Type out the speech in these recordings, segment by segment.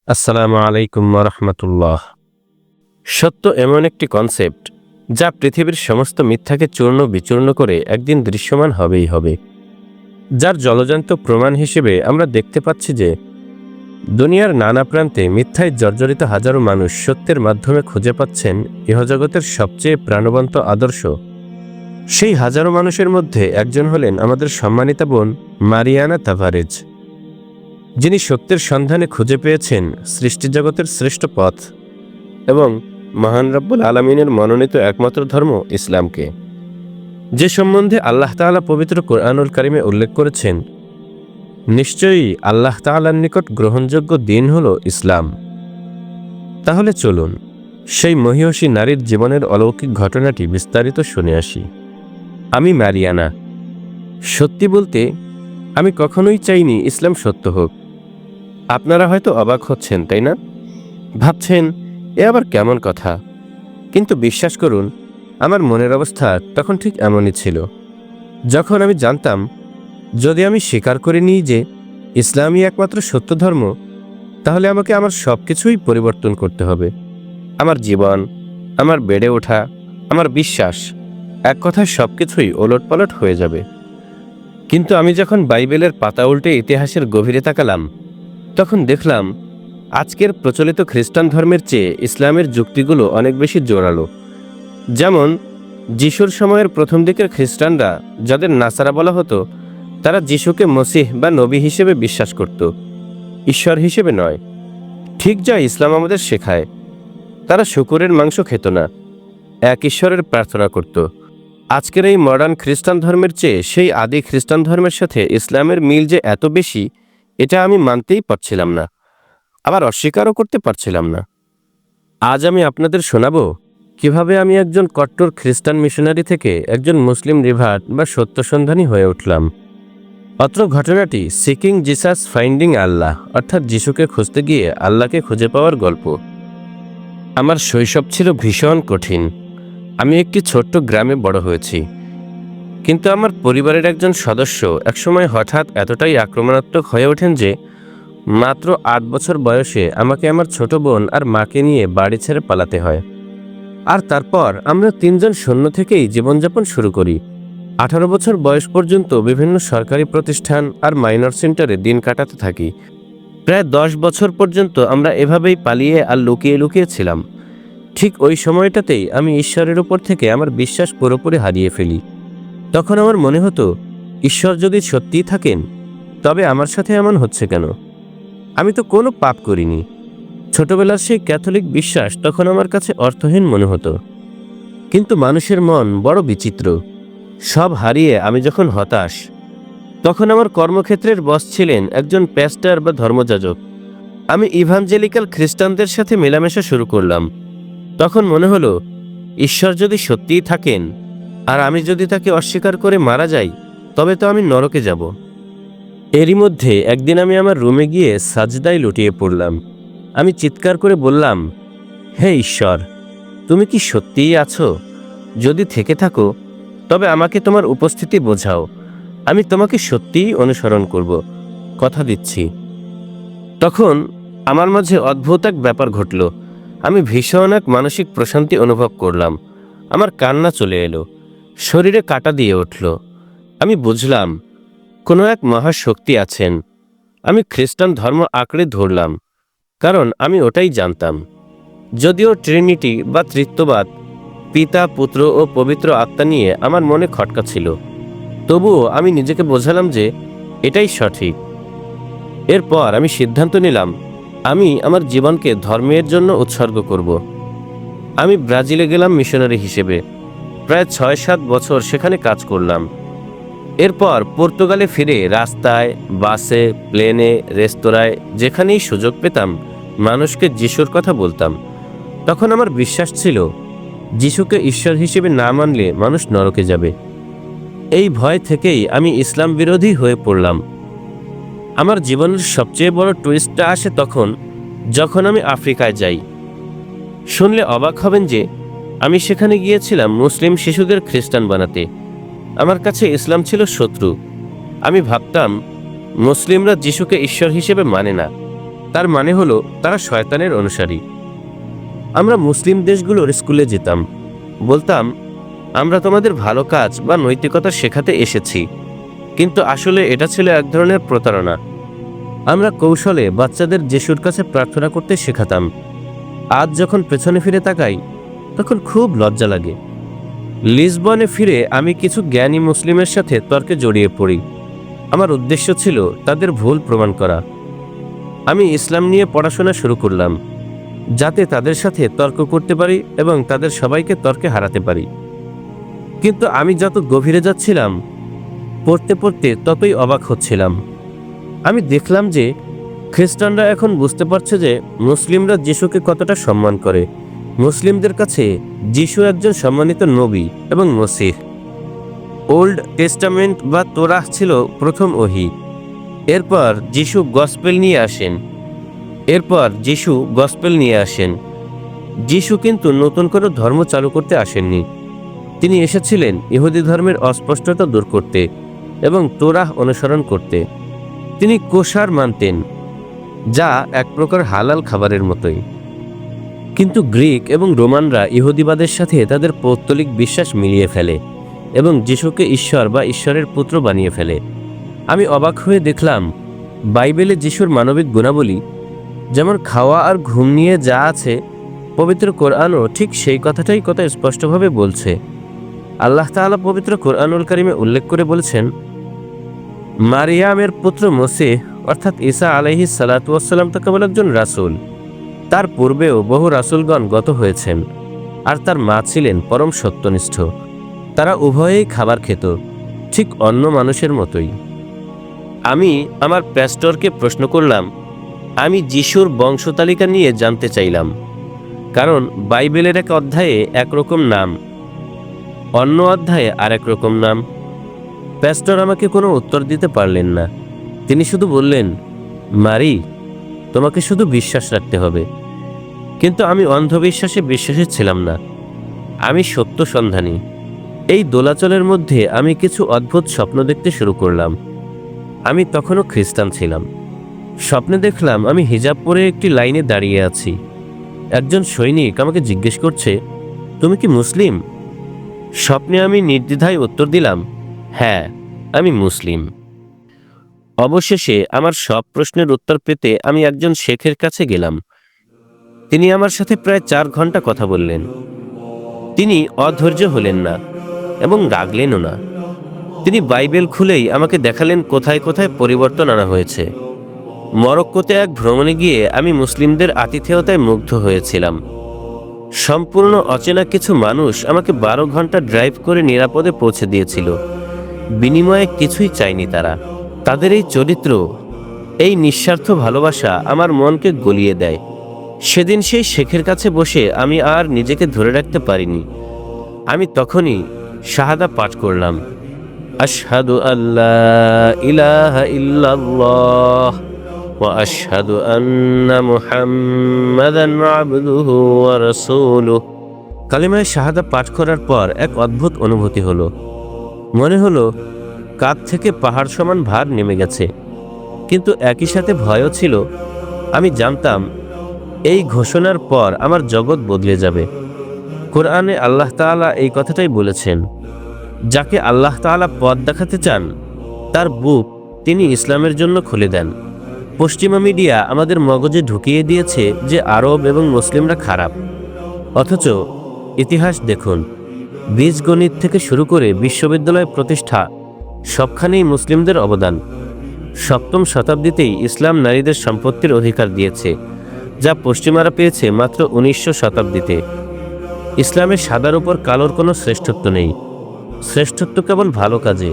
আসসালামু আলাইকুম রহমতুল্লাহ। সত্য এমন একটি কনসেপ্ট যা পৃথিবীর সমস্ত মিথ্যাকে চূর্ণ বিচূর্ণ করে একদিন দৃশ্যমান হবেই হবে, যার জলজান্ত প্রমাণ হিসেবে আমরা দেখতে পাচ্ছি যে দুনিয়ার নানা প্রান্তে মিথ্যায় জর্জরিত হাজারো মানুষ সত্যের মাধ্যমে খুঁজে পাচ্ছেন ইহজগতের সবচেয়ে প্রাণবন্ত আদর্শ। সেই হাজারো মানুষের মধ্যে একজন হলেন আমাদের সম্মানিতা বোন মারিয়ানা তাভারেজ, যিনি সত্যের সন্ধানে খুঁজে পেয়েছেন সৃষ্টিজগতের শ্রেষ্ঠ পথ এবং মহান রব্বুল আলমিনের মনোনীত একমাত্র ধর্ম ইসলামকে, যে সম্বন্ধে আল্লাহ তাআলা পবিত্র কোরআনুল কারিমে উল্লেখ করেছেন, নিশ্চয়ই আল্লাহ তাআলার নিকট গ্রহণযোগ্য দিন হল ইসলাম। তাহলে চলুন সেই মহিয়সী নারীর জীবনের অলৌকিক ঘটনাটি বিস্তারিত শুনে আসি। আমি মারিয়ানা। সত্যি বলতে আমি কখনোই চাইনি ইসলাম সত্য হোক। আপনারা হয়তো অবাক হচ্ছেন, তাই না? ভাবছেন এ আবার কেমন কথা? কিন্তু বিশ্বাস করুন, আমার মনের অবস্থা তখন ঠিক এমনই ছিল। যখন আমি জানতাম যদি আমি স্বীকার করে নিই যে ইসলামই একমাত্র সত্য ধর্ম, তাহলে আমাকে আমার সব কিছুই পরিবর্তন করতে হবে। আমার জীবন, আমার বেড়ে ওঠা, আমার বিশ্বাস, এক কথায় সব কিছুই ওলটপালট হয়ে যাবে। কিন্তু আমি যখন বাইবেলের পাতা উল্টে ইতিহাসের গভীরে তাকালাম, তখন দেখলাম আজকের প্রচলিত খ্রিস্টান ধর্মের চেয়ে ইসলামের যুক্তিগুলো অনেক বেশি জোরালো। যেমন যিশুর সময়ের প্রথম দিকের খ্রিস্টানরা, যাদের নাসারা বলা হতো, তারা যিশুকে মসিহ বা নবী হিসেবে বিশ্বাস করত, ঈশ্বর হিসেবে নয়। ঠিক যা ইসলাম আমাদের শেখায়। তারা শূকরের মাংস খেত না, এক ঈশ্বরের প্রার্থনা করত। আজকের এই মডার্ন খ্রিস্টান ধর্মের চেয়ে সেই আদি খ্রিস্টান ধর্মের সাথে ইসলামের মিল যে এত বেশি, এটা আমি মানতেই পারছিলাম না, আবার অস্বীকারও করতে পারছিলাম না। আজ আমি আপনাদের শোনাবো কিভাবে আমি একজন কট্টর খ্রিস্টান মিশনারি থেকে একজন মুসলিম রিভার্ট বা সত্যসন্ধানী হয়ে উঠলাম। অত্র ঘটনাটি সিকিং জিসাস ফাইন্ডিং আল্লাহ, অর্থাৎ যিশুকে খুঁজতে গিয়ে আল্লাহকে খুঁজে পাওয়ার গল্প। আমার শৈশব ছিল ভীষণ কঠিন। আমি একটি ছোট্ট গ্রামে বড় হয়েছি, কিন্তু আমার পরিবারের একজন সদস্য একসময় হঠাৎ এতটাই আক্রমণাত্মক হয়ে ওঠেন যে মাত্র ৮ বছর বয়সে আমাকে আমার ছোট বোন আর মাকে নিয়ে বাড়ি ছেড়ে পালাতে হয়। আর তারপর আমরা ৩ জন শূন্য থেকেই জীবনযাপন শুরু করি। ১৮ বছর বয়স পর্যন্ত বিভিন্ন সরকারি প্রতিষ্ঠান আর মাইনর সেন্টারে দিন কাটাতে থাকি। প্রায় ১০ বছর পর্যন্ত আমরা এভাবেই পালিয়ে আর লুকিয়ে লুকিয়ে ছিলাম। ঠিক ওই সময়টাতেই আমি ঈশ্বরের উপর থেকে আমার বিশ্বাস পুরোপুরি হারিয়ে ফেলি। তখন আমার মনে হতো, ঈশ্বর যদি সত্যিই থাকেন, তবে আমার সাথে এমন হচ্ছে কেন? আমি তো কোনো পাপ করিনি। ছোটবেলার সেই ক্যাথলিক বিশ্বাস তখন আমার কাছে অর্থহীন মনে হতো। কিন্তু মানুষের মন বড় বিচিত্র। সব হারিয়ে আমি যখন হতাশ, তখন আমার কর্মক্ষেত্রের বস ছিলেন একজন প্যাস্টর বা ধর্মযাজক। আমি ইভাঞ্জেলিক্যাল খ্রিস্টানদের সাথে মেলামেশা শুরু করলাম। তখন মনে হলো, ঈশ্বর যদি সত্যিই থাকেন আর আমি যদি তাকে অস্বীকার করে মারা যাই, তবে তো আমি নরকে যাব। এরই মধ্যে একদিন আমি আমার রুমে গিয়ে সাজদায় লুটিয়ে পড়লাম। আমি চিৎকার করে বললাম, হে ঈশ্বর, তুমি কি সত্যিই আছো? যদি থেকে থাকো, তবে আমাকে তোমার উপস্থিতি বোঝাও। আমি তোমাকে সত্যিই অনুসরণ করব, কথা দিচ্ছি। তখন আমার মাঝে অদ্ভুত এক ব্যাপার ঘটল। আমি ভীষণ এক মানসিক প্রশান্তি অনুভব করলাম। আমার কান্না চলে এলো, শরীরে কাঁটা দিয়ে উঠল। আমি বুঝলাম কোনো এক মহাশক্তি আছেন। আমি খ্রিস্টান ধর্ম আঁকড়ে ধরলাম, কারণ আমি ওটাই জানতাম। যদিও ট্রিনিটি বা ত্রিত্ববাদ, পিতা, পুত্র ও পবিত্র আত্মা নিয়ে আমার মনে খটকা ছিল, তবুও আমি নিজেকে বোঝালাম যে এটাই সঠিক। এরপর আমি সিদ্ধান্ত নিলাম আমি আমার জীবনকে ধর্মের জন্য উৎসর্গ করব। আমি ব্রাজিলে গেলাম মিশনারি হিসেবে। প্রায় ৬-৭ বছর সেখানে কাজ করলাম। এরপর পর্তুগালে ফিরে রাস্তায়, বাসে, প্লেনে, রেস্তোরাঁয় যেখানেই সুযোগ পেতাম মানুষকে যিশুর কথা বলতাম। তখন আমার বিশ্বাস ছিল, যিশুকে ঈশ্বর হিসেবে না মানলে মানুষ নরকে যাবে। এই ভয় থেকেই আমি ইসলাম বিরোধী হয়ে পড়লাম। আমার জীবনের সবচেয়ে বড় টুইস্টটা আসে তখন, যখন আমি আফ্রিকায় যাই। শুনলে অবাক হবেন যে আমি সেখানে গিয়েছিলাম মুসলিম শিশুদের খ্রিস্টান বানাতে। আমার কাছে ইসলাম ছিল শত্রু। আমি ভাবতাম মুসলিমরা যিশুকে ঈশ্বর হিসেবে মানে না, তার মানে হলো তারা শয়তানের অনুসারী। আমরা মুসলিম দেশগুলোর স্কুলে যেতাম, বলতাম আমরা তোমাদের ভালো কাজ বা নৈতিকতা শেখাতে এসেছি, কিন্তু আসলে এটা ছিল এক ধরনের প্রতারণা। আমরা কৌশলে বাচ্চাদের যিশুর কাছে প্রার্থনা করতে শেখাতাম। আজ যখন পেছনে ফিরে তাকাই তখন খুব লজ্জা লাগে। লিসবনে ফিরে আমি কিছু জ্ঞানী মুসলিমের সাথে তর্কে জড়িয়ে পড়ি। আমার উদ্দেশ্য ছিল তাদের ভুল প্রমাণ করা। আমি ইসলাম নিয়ে পড়াশোনা শুরু করলাম যাতে তাদের সাথে তর্ক করতে পারি এবং তাদের সবাইকে তর্কে হারাতে পারি। কিন্তু আমি যত গভীরে যাচ্ছিলাম, পড়তে পড়তে ততই অবাক হচ্ছিলাম। আমি দেখলাম যে খ্রিস্টানরা এখন বুঝতে পারছে যে মুসলিমরা যিশুকে কতটা সম্মান করে। মুসলিমদের কাছে যিশু একজন সম্মানিত নবী এবং মসিহ। ওল্ড টেস্টামেন্ট বা তোরাহ ছিল প্রথম ওহী। এরপর যিশু গসপেল নিয়ে আসেন। যিশু কিন্তু নতুন করে ধর্ম চালু করতে আসেননি। তিনি এসেছিলেন ইহুদি ধর্মের অস্পষ্টতা দূর করতে এবং তোরাহ অনুসরণ করতে। তিনি কোষার মানতেন, যা এক প্রকার হালাল খাবারের মতোই। কিন্তু গ্রিক এবং রোমানরা ইহুদিবাদের সাথে তাদের পৌত্তলিক বিশ্বাস মিলিয়ে ফেলে এবং যিশুকে ঈশ্বর বা ঈশ্বরের পুত্র বানিয়ে ফেলে। আমি অবাক হয়ে দেখলাম বাইবেলে যিশুর মানবিক গুণাবলী, যেমন খাওয়া আর ঘুম নিয়ে যা আছে, পবিত্র কোরআনও ঠিক সেই কথাটাই কত স্পষ্টভাবে বলছে। আল্লাহ তাআলা পবিত্র কোরআনুল কারিমে উল্লেখ করে বলেছেন, মারিয়ামের পুত্র মসিহ অর্থাৎ ঈসা আলাইহিস সালাতু ওয়াসসালাম তো কেবল একজন রাসূল। তার পূর্বেও বহু রাসূলগণ গত হয়েছেন, আর তার মা ছিলেন পরম সত্যনিষ্ঠ। তারা উভয়েই খাবার খেত, ঠিক অন্য মানুষের মতোই। আমি আমার প্যাস্টরকে প্রশ্ন করলাম, আমি যিশুর বংশতালিকা নিয়ে জানতে চাইলাম, কারণ বাইবেলের এক অধ্যায়ে একরকম নাম, অন্য অধ্যায়ে আরেক রকম নাম। প্যাস্টর আমাকে কোনো উত্তর দিতে পারলেন না। তিনি শুধু বললেন, মারি, তোমাকে শুধু বিশ্বাস রাখতে হবে। কিন্তু আমি অন্ধবিশ্বাসে বিশ্বাসী ছিলাম না, আমি সত্য সন্ধানী। এই দোলাচলের মধ্যে আমি কিছু অদ্ভুত স্বপ্ন দেখতে শুরু করলাম। আমি তখনও খ্রিস্টান ছিলাম। স্বপ্নে দেখলাম আমি হিজাব পরে একটি লাইনে দাঁড়িয়ে আছি। একজন সৈনিক আমাকে জিজ্ঞেস করছে, তুমি কি মুসলিম? স্বপ্নে আমি নির্দ্বিধায় উত্তর দিলাম, হ্যাঁ, আমি মুসলিম। অবশেষে আমার সব প্রশ্নের উত্তর পেতে আমি একজন শেখের কাছে গেলাম। তিনি আমার সাথে প্রায় 4 ঘন্টা কথা বললেন। তিনি অধৈর্য হলেন না এবং রাগলেনও না। তিনি বাইবেল খুলেই আমাকে দেখালেন কোথায় কোথায় পরিবর্তন আনা হয়েছে। মরক্কোতে এক ভ্রমণে গিয়ে আমি মুসলিমদের আতিথেয়তায় মুগ্ধ হয়েছিলাম। সম্পূর্ণ অচেনা কিছু মানুষ আমাকে 12 ঘন্টা ড্রাইভ করে নিরাপদে পৌঁছে দিয়েছিল। বিনিময়ে কিছুই চায়নি তারা। তাদের এই চরিত্র, এই নিঃস্বার্থ ভালোবাসা আমার মনকে গলিয়ে দেয়। সেদিন সেই শেখের কাছে বসে আমি আর নিজেকে ধরে রাখতে পারিনি। আমি তখনই শাহাদা পাঠ করলাম, আশহাদু আল্লা ইলাহা ইল্লাল্লাহ ওয়া আশহাদু আন্না মুহাম্মাদান আবদুহু ওয়া রাসূলুহু। কালিমায়ে শাহাদা পাঠ করার পর এক অদ্ভুত অনুভূতি হলো। মনে হলো কাঁধ থেকে পাহাড় সমান ভার নেমে গেছে, কিন্তু একই সাথে ভয়ও ছিল। আমি জানতাম এই ঘোষণার পর আমার জগৎ বদলে যাবে। কোরআনে আল্লাহ তাআলা এই কথাটাই বলেছেন, যাকে আল্লাহ তাআলা পথ দেখাতে চান তার বুক তিনি ইসলামের জন্য খুলে দেন। পশ্চিমা মিডিয়া আমাদের মগজে ঢুকিয়ে দিয়েছে যে আরব এবং মুসলিমরা খারাপ, অথচ ইতিহাস দেখুন, বীজগণিত থেকে শুরু করে বিশ্ববিদ্যালয় প্রতিষ্ঠা, সবখানেই মুসলিমদের অবদান। 7ম শতাব্দীতেই ইসলাম নারীদের সম্পত্তির অধিকার দিয়েছে, যা পশ্চিমারা পেয়েছে মাত্র 1900 শতাব্দীতে। ইসলামে সাদার উপর কালোর কোনো শ্রেষ্ঠত্ব নেই, শ্রেষ্ঠত্ব কেবল ভালো কাজে।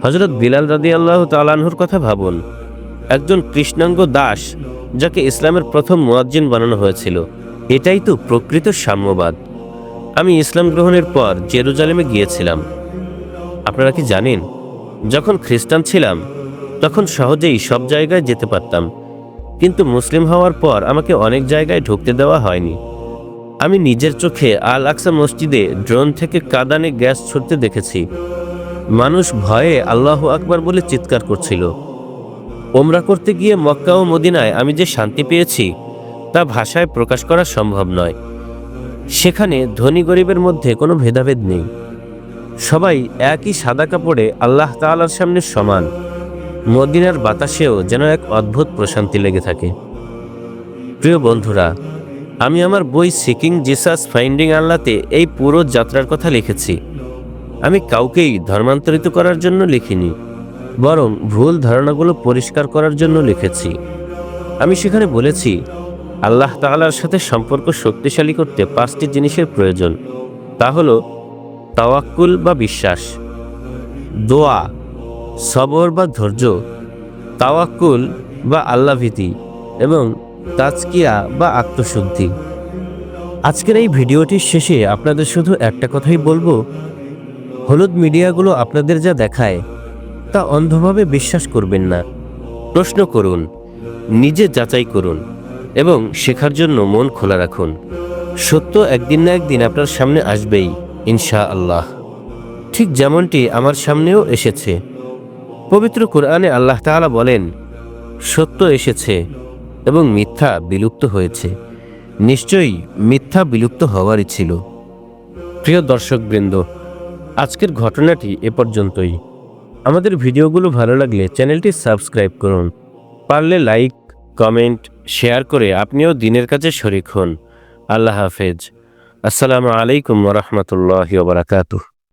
হযরত বিলাল রাদিয়াল্লাহু তাআলা আনহুর কথা ভাবুন, একজন কৃষ্ণাঙ্গ দাস যাকে ইসলামের প্রথম মুয়াজ্জিন বানানো হয়েছিল। এটাই তো প্রকৃত সাম্যবাদ। আমি ইসলাম গ্রহণের পর জেরুজালেমে গিয়েছিলাম। আপনারা কি জানেন, যখন খ্রিস্টান ছিলাম তখন সহজেই সব জায়গায় যেতে পারতাম, কিন্তু মুসলিম হওয়ার পর আমাকে অনেক জায়গায় ঢুকতে দেওয়া হয়নি। আমি নিজের চোখে আল আকসা মসজিদে ড্রোন থেকে কাঁদানে গ্যাস ছুটতে দেখেছি। মানুষ ভয়ে আল্লাহু আকবার বলে চিৎকার করছিল। ওমরা করতে গিয়ে মক্কা ও মদিনায় আমি যে শান্তি পেয়েছি তা ভাষায় প্রকাশ করা সম্ভব নয়। সেখানে ধনী গরিবের মধ্যে কোনো ভেদাভেদ নেই, সবাই একই সাদা কাপড়ে আল্লাহ তাআলার সামনে সমান। মদিনার বাতাসেও যেন এক অদ্ভুত প্রশান্তি লেগে থাকে। প্রিয় বন্ধুরা, আমি আমার বই সিকিং জিসাস ফাইন্ডিং আল্লাহতে এই পুরো যাত্রার কথা লিখেছি। আমি কাউকেই ধর্মান্তরিত করার জন্য লিখিনি, বরং ভুল ধারণাগুলো পরিষ্কার করার জন্য লিখেছি। আমি সেখানে বলেছি, আল্লাহ তাআলার সাথে সম্পর্ক শক্তিশালী করতে 5টি জিনিসের প্রয়োজন। তা হলো তাওয়াক্কুল বা বিশ্বাস, দোয়া, সবর বা ধৈর্য, তাওয়াক্কুল বা আল্লাহভীতি এবং তাজকিয়া বা আত্মশুদ্ধি। আজকের এই ভিডিওটির শেষে আপনাদের শুধু একটা কথাই বলবো, হলুদ মিডিয়াগুলো আপনাদের যা দেখায় তা অন্ধভাবে বিশ্বাস করবেন না। প্রশ্ন করুন, নিজে যাচাই করুন এবং শেখার জন্য মন খোলা রাখুন। সত্য একদিন না একদিন আপনার সামনে আসবেই, ইনশাআল্লাহ। ঠিক যেমনটি আমার সামনেও এসেছে। পবিত্র কোরআনে আল্লাহ তাআলা বলেন, সত্য এসেছে এবং মিথ্যা বিলুপ্ত হয়েছে। নিশ্চয়ই মিথ্যা বিলুপ্ত হওয়ারই ছিল। প্রিয় দর্শকবৃন্দ, আজকের ঘটনাটি এ পর্যন্তই। আমাদের ভিডিওগুলো ভালো লাগলে চ্যানেলটি সাবস্ক্রাইব করুন। পারলে লাইক, কমেন্ট, শেয়ার করে আপনিও দ্বীনের কাজে শরীক হন। আল্লাহ হাফেজ। আসসালামু আলাইকুম ওয়া রাহমাতুল্লাহি ওয়া বারাকাতুহু।